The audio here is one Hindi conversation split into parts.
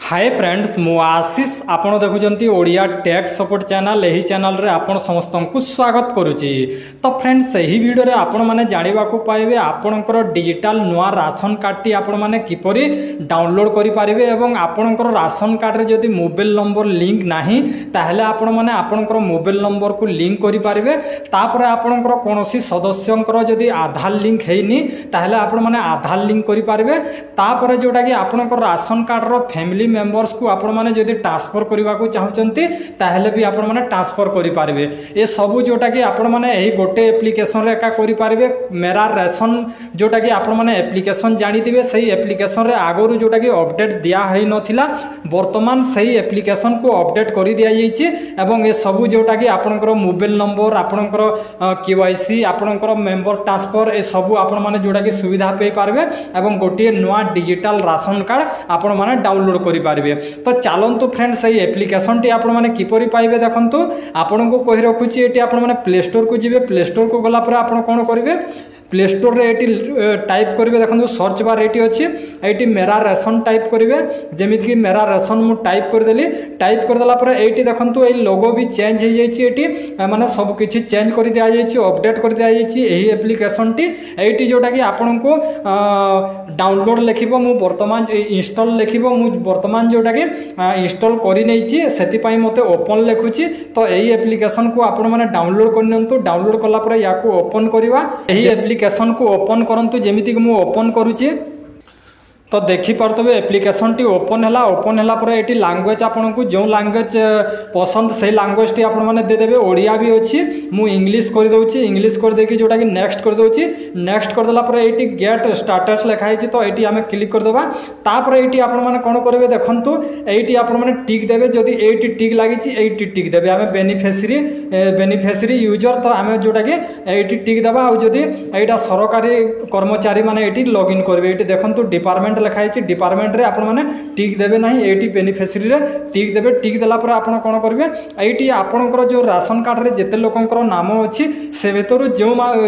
हाय फ्रेंड्स मु आशीष आपण देखुंत ओडिया टैक्स सपोर्ट चैनल यही चैनल रे आपण समस्त को स्वागत करुच्ची। तो फ्रेंड्स यही वीडियो रे आपण माने जानिबा को पाइबे आपणकर डिजिटल नुआ राशन कार्ड टी आपण माने किपरि डाउनलोड करि पारिबे एवं आपणकर राशन कार्ड रे जदि मोबाइल नंबर लिंक नाही ताहले आपण माने आपणकर मोबाइल नंबर को लिंक करि पारिबे। तापर आपणकर कोनोसी सदस्यंकर जदि आधार लिंक हेइनी ताहले आपण माने आधार लिंक करि पारिबे। तापर जोटा कि आपणकर राशन कार्ड रो फैमिली मेंबर्स को आपण माने जदि ट्रांसफर करबा को चाहउचंती ताहले भी आपण माने ट्रांसफर करि पारिबे। ए सब जोटा कि आपण माने एही गोटे एप्लीकेशन रे का करि पारिबे। मेरा राशन जोटा कि आपण माने एप्लीकेशन जानिथिबे सही एप्लीकेशन रे आगरु जोटा कि अपडेट दिया हेइ नथिला वर्तमान सही एप्लीकेशन को अपडेट करि दिया जाईछि एवं ए सब जोटा कि आपनकर मोबाइल नंबर आपनकर केवाईसी आपनकर मेंबर ट्रांसफर ए सब आपण माने जोटा कि सुविधा पे पारबे एवं गोटे नुआ डिजिटल राशन कार्ड आपण माने डाउनलोड करि पारिबे। तो चलंतु फ्रेंड्स सही एप्लीकेशन टी आपण माने किपरि पाइबे देखंतु आपण को कहि रखुची एटी आपण माने प्ले स्टोर को जिवे। प्ले स्टोर को गला पर आपण कोन करिवे प्ले स्टोर रे एटी टाइप करिवे देखंतु सर्च बार एटी अछि एटी मेरा राशन टाइप करिवे जेमिति कि मेरा राशन मु टाइप कर देली। टाइप कर देला पर एटी देखंतु ए लोगो भी चेंज हो जाईछि एटी माने सब किछि चेंज कर दिया जाईछि अपडेट कर दिया जाईछि एही एप्लीकेशन टी एटी जोटा कि आपण को डाउनलोड लिखिबो मु वर्तमान इंस्टॉल लिखिबो मु वर्तमान जोटा कि इंस्टॉल करि नैछि सेति पई मते ओपन लिखुछि। तो एही एप्लीकेशन को आपण माने डाउनलोड कर नियंतु। डाउनलोड करला पर याको ओपन करिवा एही एप्लीकेशन को ओपन करंतु जेमिति कि मु ओपन करूछि। तो देखी पार्थे एप्लीकेशन टी ओपन है। ओपन है पर ये लैंग्वेज आपन को जो लैंग्वेज पसंद से लैंग्वेज टी आपण माने दे देबे। ओडिया भी अच्छी मु इंग्लिश कर दउछि इंग्लिश कर देकी जोटा कि नेक्स्ट कर दउछि। नेक्स्ट कर देला पर एटी गेट स्टाटस लिखाई छि तो एटी हमें क्लिक कर देबा। तापर एटी आपण माने कोन करबे देखंतु एटी आपण माने टिक देबे। जदि एटी टिक लागि छि एटी टिक देबे हमें बेनिफिशियरी यूजर तो हमें जोटा कि एटी टिक देबा। आ जदि एटा सरकारी कर्मचारी माने एटी लॉगिन करबे एटी देखंतु डिपार्टमेंट लिखाई डिपार्टमेंट रे आपण माने टिक देबे नाही एटी बेनिफिशियरी रे टिक देबे। टिक देला पर आपण कोन करबे एटी आपनकर जो राशन कार्ड रे जेते लोकंकर नाम अछि से भीतर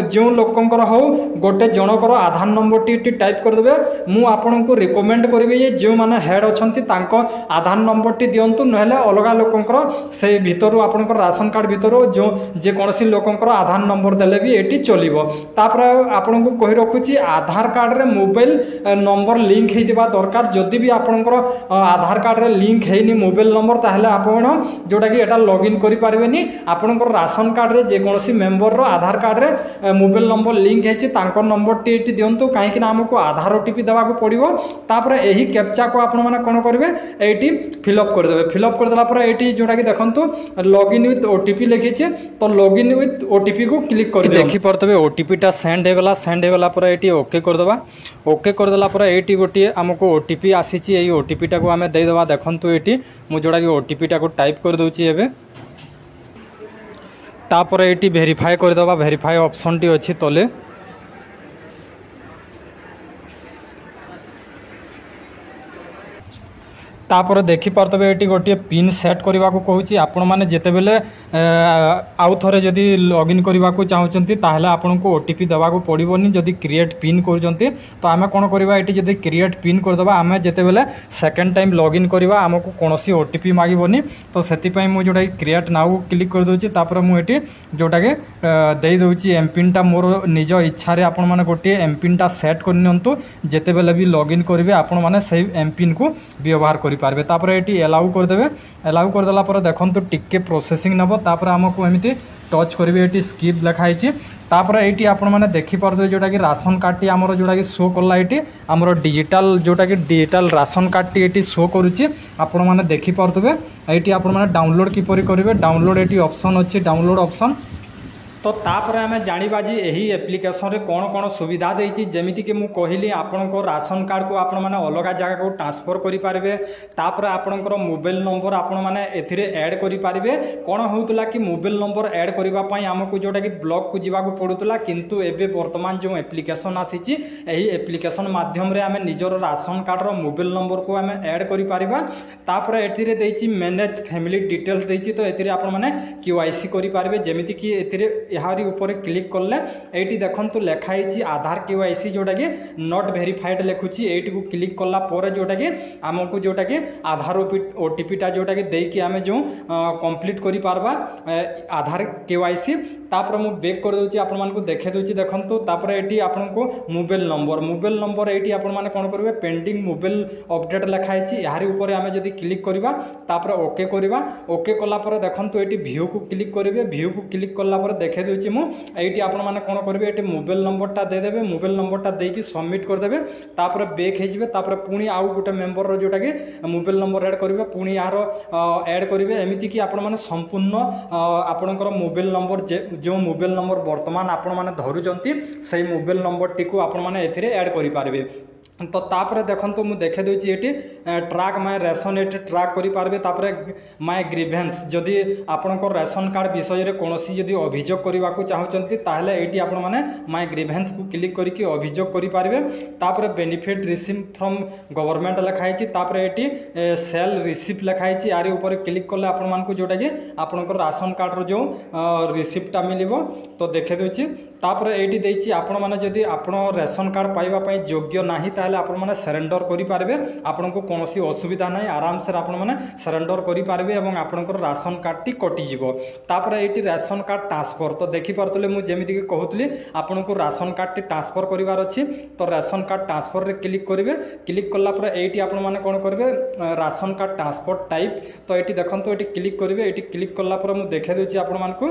जो लोकंकर हो गोटे जनकर आधार नंबर टी टाइप कर देबे। मु आपन को रिकमेंड करबे जे जो माने हेड अछंती तांको आधार नंबर टी दियंतु नहले अलगा लोकंकर से भीतर आपनकर राशन कार्ड भीतर जो जे कोनसी लोकंकर आधार नंबर देले भी एटी चलिबो। तापर आपन को कहि रखुची आधार कार्ड रे मोबाइल नंबर लिंक हेइदिबा दरकार। जदि भी आपनकर आधार कार्ड रे लिंक हेइनी मोबाइल नंबर ताहले आपण जोटा कि एटा लॉगिन करि पारबेनी। आपनकर राशन कार्ड रे जे कोनसी मेंबर रो आधार कार्ड रे मोबाइल नंबर लिंक हेछि तांको नंबर टी दियंतु काहे कि हमको आधार ओटीपी देबा को पड़िबो। तापर एही कैप्चा को आपण माने कोन करबे एटी फिलअप कर देबे। फिलअप कर देला पर एटी जोटा कि देखंतु लॉगिन विथ ओटीपी लिखिছে तो लॉगिन विथ ओटीपी को क्लिक कर देखि परतबे ओटीपी टा सेंड हे गला। सेंड हे गला पर एटी ओके कर देबा। ओके कर देला पर एटी गोटे आमको ओटीपी आसीची एई ओटीपी टा को आमे दे देबा। देखंतु एटी मु जोडा कि ओटीपी टा को टाइप कर दोची एबे। तापर एटी वेरीफाई कर देबा। वेरीफाई ऑप्शन टी अछि तले तापर देखि पारतबे एटी गोटे पिन सेट करबा को कहूची। आपण माने जेते बेले आउ थरे जदि लॉगिन करबा को चाहउचंती ताहले आपण को ओटीपी देबा को पड़िबोनी। जदि क्रिएट पिन करजंती तो आमे कोन करबा एटी जदि क्रिएट पिन कर देबा आमे जेते बेले सेकंड टाइम लॉगिन करबा हमको कोनोसी ओटीपी मागिबोनी। तो सेति पई मु जोडा क्रिएट नाउ क्लिक कर दोची। तापर मु एटी जोडा के देई दोची एम पिन टा मोर निज इच्छा रे आपण माने गोटे एम पिन टा सेट कर नियंतु। जेते बेले भी लॉगिन करबे आपण माने सेही एम पिन को व्यवहार करि पारबे। तापर एटी अलाउ कर देबे। अलाउ कर देला पर देखंतु टिके प्रोसेसिंग नबो। तापर हमको एमिति टच करिवे एटी स्किप लिखाई छि। तापर एटी आपण माने देखि परदे जोटा कि राशन कार्ड टी हमरो जोटा कि शो करला एटी हमरो डिजिटल जोटा कि digital ration card T eighty show करूची। आपण माने देखि परदे एटी आपण माने डाउनलोड किपरि करिवे। डाउनलोड एटी ऑप्शन अछि डाउनलोड ऑप्शन। तो तापर आमे जानिबा जी एही एप्लीकेशन रे कोन कोन सुविधा देछि जेमिति कि मु कहिली आपनको राशन कार्ड को आपण माने अलगा जगह को ट्रांसफर करि पारबे। तापर आपनकर मोबाइल नंबर आपण माने एथिरे ऐड करि पारबे। कोन होउतला कि मोबाइल नंबर ऐड करिबा पई हमकु जोटा कि ब्लॉक को जिबा को पडुतला किंतु एबे वर्तमान जो एप्लीकेशन आसीछि एही एप्लीकेशन माध्यम रे आमे निजर राशन कार्ड रो मोबाइल नंबर को आमे ऐड करि पारिबा। तापर एथिरे देछि मैनेज फैमिली डिटेल्स देछि तो एथिरे आपण माने केवाईसी करि पारबे जेमिति कि एथिरे यारी ऊपर क्लिक कले ये देखो लिखाई आधार KYC जोटा कि नॉट वेरीफाइड लिखुची एटी को क्लिक कला जोटा कि आमको जोटा कि आधार OTP टा जोटा कि देकी आमे जो कंप्लीट करि पारबा आधार KYC तापर मु बैक कर दोची आपन मान को देखे दोची देखंतु तापर एटी आपन को मोबाइल नंबर एटी आपन माने कोन करबे पेंडिंग मोबाइल अपडेट लिखाई छि यारी ऊपर आमे जदी क्लिक करबा तापर ओके करबा ओके कला पर देखंतु एटी व्यू को क्लिक करिवे व्यू को क्लिक कला पर देखे दोची मु एटी आपन माने कोन करबे एटी मोबाइल नंबर टा दे देबे मोबाइल नंबर टा देकी सबमिट कर देबे तापर बैक हे जिवे तापर पुनी आउ गुटे मेंबर रो जोटा कि मोबाइल नंबर ऐड करिवे पुनी यार ऐड करिवे एमिति कि आपन माने संपूर्ण आपनकर मोबाइल नंबर जो मोबाइल नंबर वर्तमान आपण माने धरुचंती सही मोबाइल नंबर टी को आपण माने एथिरे ऐड करि पारबे तो तापर देखंतु मु देखे दोची एटी ट्रैक माय रेशन एटी ट्रैक करि पारबे तापर माय ग्रीवेंस जदी आपनकर रेशन कार्ड विषय रे कोनोसी जदी अभियोग करबा को चाहुचंती ताहले एटी आपण माने माय ग्रीवेंस को क्लिक करिकि अभियोग करि पारबे तापर बेनिफिट रिसीव फ्रॉम गवर्नमेंट लिखाई छि तापर एटी सेल रिसिप्ट लिखाई छि यारी ऊपर क्लिक करले आपण मान को जोटा कि आपनकर राशन कार्ड रो जो रिसिप्टटा मिलिबो तो देखे दोची तापर एटी देछि आपण माने जदी आपण रेशन कार्ड पाइबा पई योग्य नाही ताहले आपण माने सरेंडर करि पारबे आपण को कोनोसी असुविधा नाही आराम से आपण माने सरेंडर करि पारबे एवं आपनकर राशन कार्ड टी कटि जिवो तापर एटी राशन कार्ड ट्रांसफर तो देखि परतले मु जेमिति कि कहउतली आपण को राशन कार्ड टी ट्रांसफर करिवार अछि तो राशन कार्ड ट्रांसफर रे क्लिक करिवे क्लिक करला पर एटी आपण माने कोन करबे राशन कार्ड ट्रांसफर टाइप तो एटी देखंतो एटी क्लिक करिवे एटी क्लिक करला पर मु देखे दोछि आपण मान को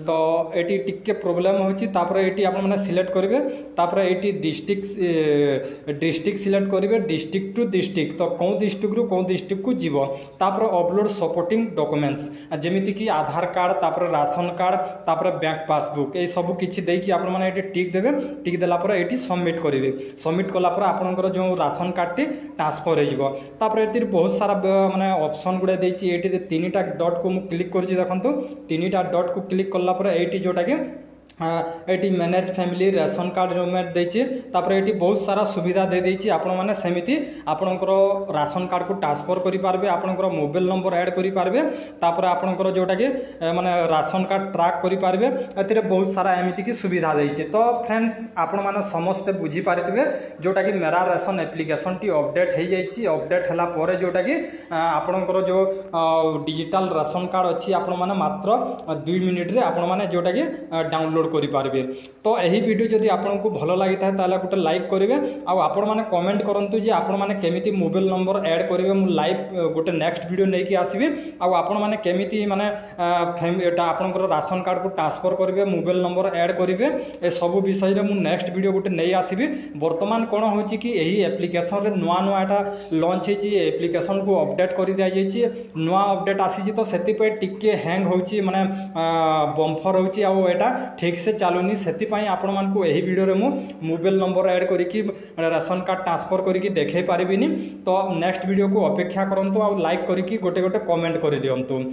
तो एटी टिके प्रॉब्लम होछि तापर एटी आपण माने सिलेक्ट करिवे तापर एटी डिस्ट्रिक्ट सिलेक्ट करेंगे डिस्ट्रिक्ट टू डिस्ट्रिक्ट तो कौन डिस्ट्रिक्ट रु कौन डिस्ट्रिक्ट को जीव तापर अपलोड सपोर्टिंग डॉक्यूमेंट्स जेमिति कि आधार कार्ड तापर राशन कार्ड तापर बैंक पासबुक ए सब किछि देकी आपण माने एटी टिक देबे टिक देला पर एटी सबमिट करेंगे सबमिट कला पर आपनकर जो राशन कार्ड टी ट्रांसफर हो जिवो तापर एतिर बहुत सारा माने ऑप्शन गुडे देछि एटी तीनटा डॉट को मु क्लिक करछि देखंतु तीनटा डॉट को क्लिक करला पर एटी जोटा के एटी मैनेज फैमिली रेशन कार्ड रोमेट देछि तापर एटी बहुत सारा सुविधा दे देछि आपण माने सेमिति आपनकर राशन कार्ड को ट्रांसफर करि पारबे आपनकर मोबाइल नंबर ऐड करि पारबे तापर आपनकर जोटा के माने राशन कार्ड ट्रैक करि पारबे एतिरे बहुत सारा एमिति की सुविधा देछि तो फ्रेंड्स आपण माने समस्त बुझी पारितबे जोटा कि मेरा रेशन एप्लीकेशन टी अपडेट हे जाइछि अपडेट हला परे जोटा कि आपनकर जो डिजिटल राशन कार्ड अछि आपण माने मात्र 2 मिनिट रे आपण माने जोटा कि डाउनलोड करि पारबे तो एही वीडियो जदि आपनको भलो लागि थाए ताले गुटे लाइक करिवे आ आपण माने कमेंट करंतु जे आपण माने केमिति मोबाइल नंबर ऐड करिवे मु लाइव गुटे नेक्स्ट वीडियो नै कि आसीबे आ आपण माने केमिति माने एटा आपनकर राशन कार्ड को ट्रांसफर करिवे मोबाइल नंबर ऐड करिवे ए सब विषय रे मु नेक्स्ट वीडियो गुटे नै आसीबे वर्तमान कोन होछि कि एही एप्लीकेशन रे नुआ नुआ एटा लॉन्च हेछि एप्लीकेशन को अपडेट करि जाय जेछि नुआ अपडेट आसी जे तो सेति पे टिके हैंग होछि माने बम्फर होछि आ एटा ठीक से चलुनी से आपण मान को यही वीडियो रे मु मोबाइल नंबर ऐड करिकी राशन कार्ड ट्रांसफर करिकी देखे पारिबिनी तो नेक्स्ट वीडियो को अपेक्षा करंतु आ लाइक करिकी गोटे गोटे कमेंट करि दियंतु।